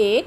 1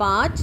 5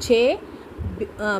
6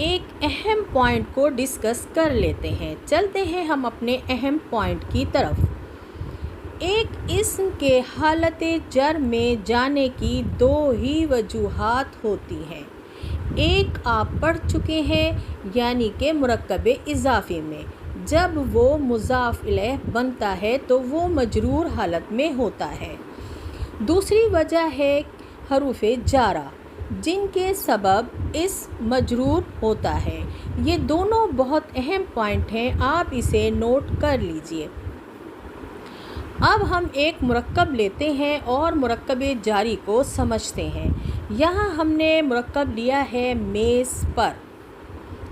ایک اہم پوائنٹ کو ڈسکس کر لیتے ہیں. چلتے ہیں ہم اپنے اہم پوائنٹ کی طرف. ایک اسم کے حالت جر میں جانے کی دو ہی وجوہات ہوتی ہیں. ایک آپ پڑھ چکے ہیں یعنی کہ مرکب اضافی میں جب وہ مضاف الیہ بنتا ہے تو وہ مجرور حالت میں ہوتا ہے. دوسری وجہ ہے حروف جارہ جن کے سبب اسم مجرور ہوتا ہے. یہ دونوں بہت اہم پوائنٹ ہیں، آپ اسے نوٹ کر لیجئے. اب ہم ایک مرکب لیتے ہیں اور مرکب جاری کو سمجھتے ہیں. یہاں ہم نے مرکب لیا ہے میز پر.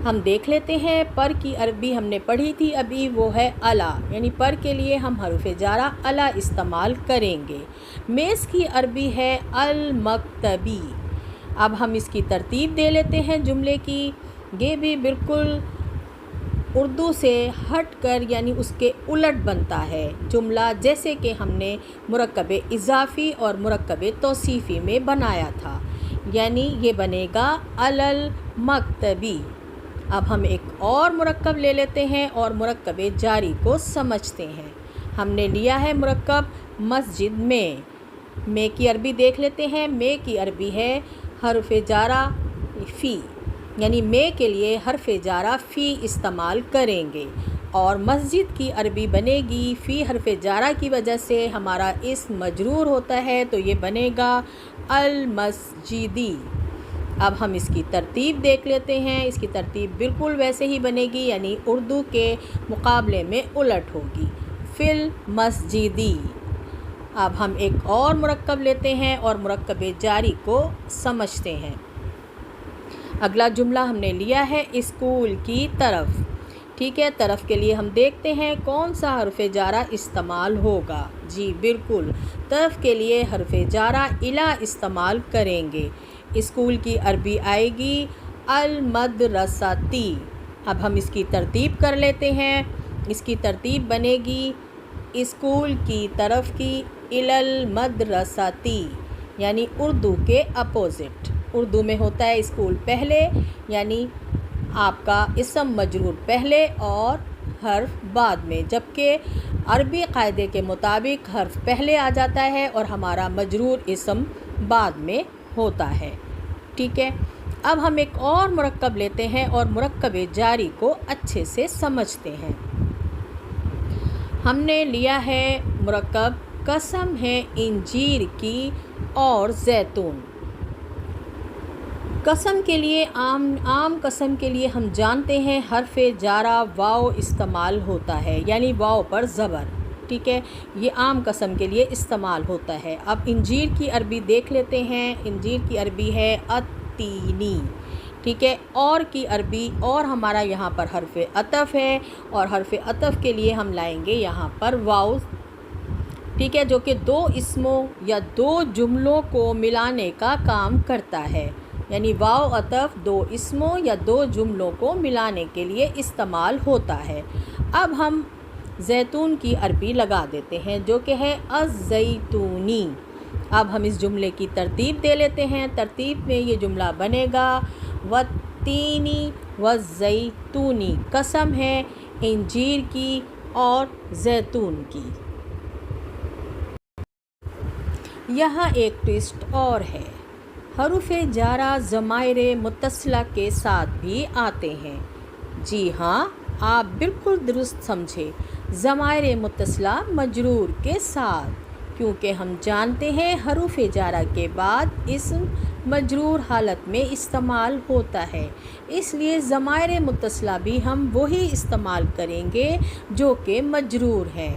ہم دیکھ لیتے ہیں پر کی عربی ہم نے پڑھی تھی ابھی، وہ ہے الا، یعنی پر کے لیے ہم حروف جارہ الا استعمال کریں گے. میز کی عربی ہے المکتبی. اب ہم اس کی ترتیب دے لیتے ہیں جملے کی. یہ بھی بالکل اردو سے ہٹ کر یعنی اس کے الٹ بنتا ہے جملہ، جیسے کہ ہم نے مرکب اضافی اور مرکب توصیفی میں بنایا تھا. یعنی یہ بنے گا المکتبی. اب ہم ایک اور مرکب لے لیتے ہیں اور مرکب جاری کو سمجھتے ہیں. ہم نے لیا ہے مرکب مسجد میں. میں کی عربی دیکھ لیتے ہیں. میں کی عربی ہے حرف جارہ فی، یعنی میں کے لیے حرف جارہ فی استعمال کریں گے. اور مسجد کی عربی بنے گی فی حرف جارہ کی وجہ سے ہمارا اسم مجرور ہوتا ہے تو یہ بنے گا المسجدی. اب ہم اس کی ترتیب دیکھ لیتے ہیں. اس کی ترتیب بالکل ویسے ہی بنے گی، یعنی اردو کے مقابلے میں الٹ ہوگی، فی المسجدی. اب ہم ایک اور مرکب لیتے ہیں اور مرکب جاری کو سمجھتے ہیں. اگلا جملہ ہم نے لیا ہے اسکول کی طرف. ٹھیک ہے، طرف کے لیے ہم دیکھتے ہیں کون سا حرف جارہ استعمال ہوگا. جی بالکل، طرف کے لیے حرف جارہ الا استعمال کریں گے. اسکول کی عربی آئے گی المدرستی. اب ہم اس کی ترتیب کر لیتے ہیں. اس کی ترتیب بنے گی اسکول کی طرف کی الی المدرستی، یعنی اردو کے اپوزٹ. اردو میں ہوتا ہے اسکول پہلے، یعنی آپ کا اسم مجرور پہلے اور حرف بعد میں، جبکہ عربی قاعدے کے مطابق حرف پہلے آ جاتا ہے اور ہمارا مجرور اسم بعد میں ہوتا ہے. ٹھیک ہے، اب ہم ایک اور مرکب لیتے ہیں اور مرکب جاری کو اچھے سے سمجھتے ہیں. ہم نے لیا ہے مرکب قسم ہے انجیر کی اور زیتون. قسم کے لیے عام قسم کے لیے ہم جانتے ہیں حرف جارہ واو استعمال ہوتا ہے، یعنی واو پر زبر. ٹھیک ہے، یہ عام قسم کے لیے استعمال ہوتا ہے. اب انجیر کی عربی دیکھ لیتے ہیں. انجیر کی عربی ہے التینی. ٹھیک ہے، اور کی عربی، اور ہمارا یہاں پر حرف عطف ہے اور حرف عطف کے لیے ہم لائیں گے یہاں پر واو. ٹھیک ہے، جو کہ دو اسموں یا دو جملوں کو ملانے کا کام کرتا ہے. یعنی واو عطف دو اسموں یا دو جملوں کو ملانے کے لیے استعمال ہوتا ہے. اب ہم زیتون کی عربی لگا دیتے ہیں جو کہ ہے الزیتونی. اب ہم اس جملے کی ترتیب دے لیتے ہیں. ترتیب میں یہ جملہ بنے گا والتینی والزیتونی. قسم ہے انجیر کی اور زیتون کی. یہاں ایک ٹوسٹ اور ہے. حروف جارہ ضمائر متصلہ کے ساتھ بھی آتے ہیں. جی ہاں، آپ بالکل درست سمجھے، ضمائر متصلہ مجرور کے ساتھ، کیونکہ ہم جانتے ہیں حروف جارہ کے بعد اسم مجرور حالت میں استعمال ہوتا ہے. اس لیے ضمائر متصلہ بھی ہم وہی استعمال کریں گے جو کہ مجرور ہیں.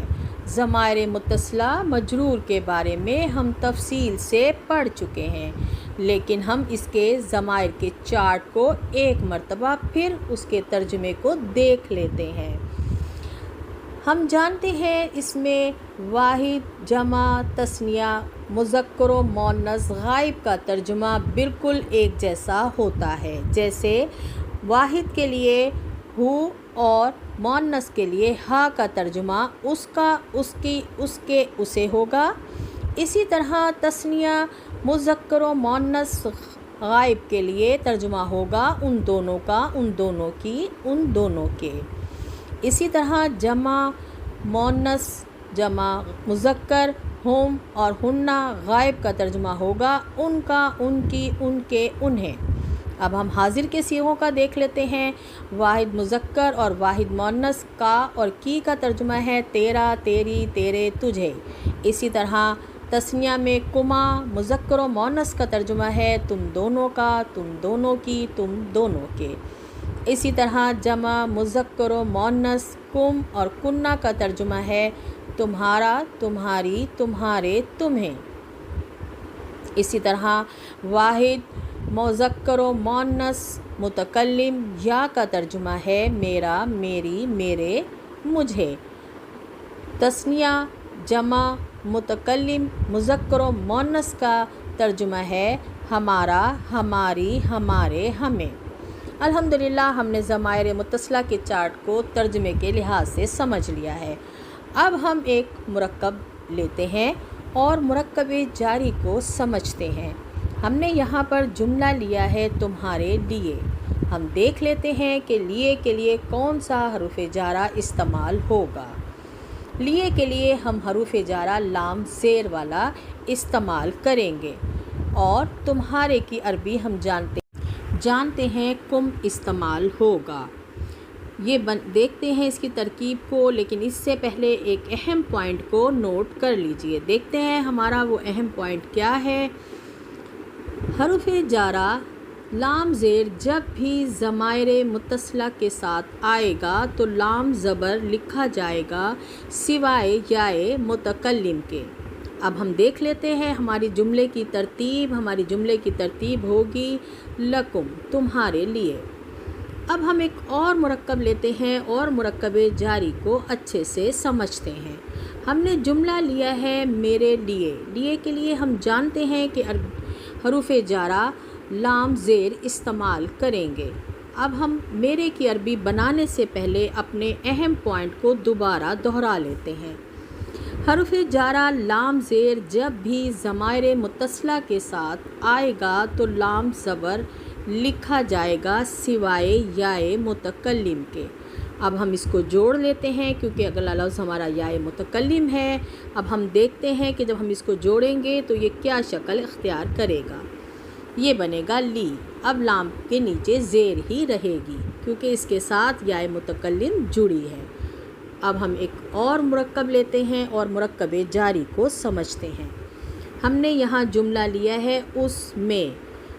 ضمائر متصلہ مجرور کے بارے میں ہم تفصیل سے پڑھ چکے ہیں، لیکن ہم اس کے ضمائر کے چارٹ کو ایک مرتبہ پھر اس کے ترجمے کو دیکھ لیتے ہیں. ہم جانتے ہیں اس میں واحد، جمع، تثنیہ، مذکر و مؤنث، غائب کا ترجمہ بالکل ایک جیسا ہوتا ہے. جیسے واحد کے لیے ہو اور مؤنث کے لیے ہا کا ترجمہ اس کا، اس کی، اس کے، اسے ہوگا. اسی طرح تثنیہ، مذکر و مؤنث، غائب کے لیے ترجمہ ہوگا ان دونوں کا، ان دونوں کی، ان دونوں کے۔ اسی طرح جمع مؤنث جمع مذکر ہم اور ہنہ غائب کا ترجمہ ہوگا ان کا، ان کی، ان کے، انہیں۔ اب ہم حاضر کے صیغوں کا دیکھ لیتے ہیں۔ واحد مذکر اور واحد مؤنث کا اور کی کا ترجمہ ہے تیرا، تیری، تیرے، تجھے۔ اسی طرح تثنیہ میں کما مذکر و مؤنث کا ترجمہ ہے تم دونوں کا، تم دونوں کی، تم دونوں کے۔ اسی طرح جمع مذکر و مؤنث کم اور کنہ کا ترجمہ ہے تمہارا، تمہاری، تمہارے، تمہیں۔ اسی طرح واحد مذکر و مؤنث متکلم یا کا ترجمہ ہے میرا، میری، میرے، مجھے۔ تثنیہ جمع متکلم مذکر و مؤنث کا ترجمہ ہے ہمارا، ہماری، ہمارے، ہمیں۔ الحمدللہ ہم نے ضمائر متصلہ کے چارٹ کو ترجمے کے لحاظ سے سمجھ لیا ہے۔ اب ہم ایک مرکب لیتے ہیں اور مرکب جاری کو سمجھتے ہیں۔ ہم نے یہاں پر جملہ لیا ہے تمہارے لیے۔ ہم دیکھ لیتے ہیں کہ لیے کے لیے کون سا حرف جارہ استعمال ہوگا۔ لیے کے لیے ہم حرف جارہ لام زیر والا استعمال کریں گے اور تمہارے کی عربی ہم جانتے ہیں کم استعمال ہوگا۔ یہ دیکھتے ہیں اس کی ترکیب کو، لیکن اس سے پہلے ایک اہم پوائنٹ کو نوٹ کر لیجئے۔ دیکھتے ہیں ہمارا وہ اہم پوائنٹ کیا ہے۔ حرف جارہ لام زیر جب بھی ضمائر متصلہ کے ساتھ آئے گا تو لام زبر لکھا جائے گا سوائے یائے متکلم کے۔ اب ہم دیکھ لیتے ہیں ہماری جملے کی ترتیب۔ ہماری جملے کی ترتیب ہوگی لکم، تمہارے لیے۔ اب ہم ایک اور مرکب لیتے ہیں اور مرکب جاری کو اچھے سے سمجھتے ہیں۔ ہم نے جملہ لیا ہے میرے لیے۔ لیے کے لیے ہم جانتے ہیں کہ حروف جارہ لام زیر استعمال کریں گے۔ اب ہم میرے کی عربی بنانے سے پہلے اپنے اہم پوائنٹ کو دوبارہ دہرا لیتے ہیں۔ حرف جارہ لام زیر جب بھی ضمائر متصلہ کے ساتھ آئے گا تو لام زبر لکھا جائے گا سوائے یائے متکلم کے۔ اب ہم اس کو جوڑ لیتے ہیں کیونکہ اگلا لفظ ہمارا یائے متکلم ہے۔ اب ہم دیکھتے ہیں کہ جب ہم اس کو جوڑیں گے تو یہ کیا شکل اختیار کرے گا۔ یہ بنے گا لی۔ اب لام کے نیچے زیر ہی رہے گی کیونکہ اس کے ساتھ یائے متکلم جڑی ہے۔ اب ہم ایک اور مرکب لیتے ہیں اور مرکب جاری کو سمجھتے ہیں۔ ہم نے یہاں جملہ لیا ہے اس میں۔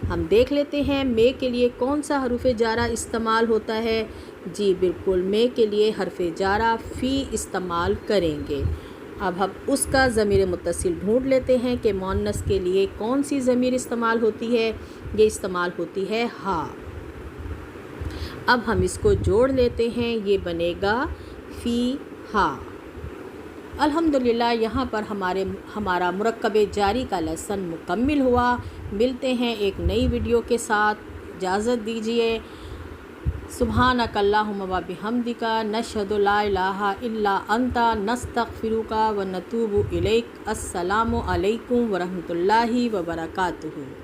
ہم دیکھ لیتے ہیں میں کے لیے کون سا حرف جارہ استعمال ہوتا ہے۔ جی بالکل، میں کے لیے حرف جارہ فی استعمال کریں گے۔ اب ہم اس کا ضمیر متصل ڈھونڈ لیتے ہیں کہ مؤنث کے لیے کون سی ضمیر استعمال ہوتی ہے۔ یہ استعمال ہوتی ہے ہا۔ اب ہم اس کو جوڑ لیتے ہیں، یہ بنے گا فی ہا۔ الحمدللہ یہاں پر ہمارا مرکب جاری کا لیسن مکمل ہوا۔ ملتے ہیں ایک نئی ویڈیو کے ساتھ، اجازت دیجیے۔ سبحانک اللہم و بحمدک، نشہد لا الہ الا انت، نستغفرک و نتوب الیک۔ السلام علیکم ورحمۃ اللہ وبرکاتہ۔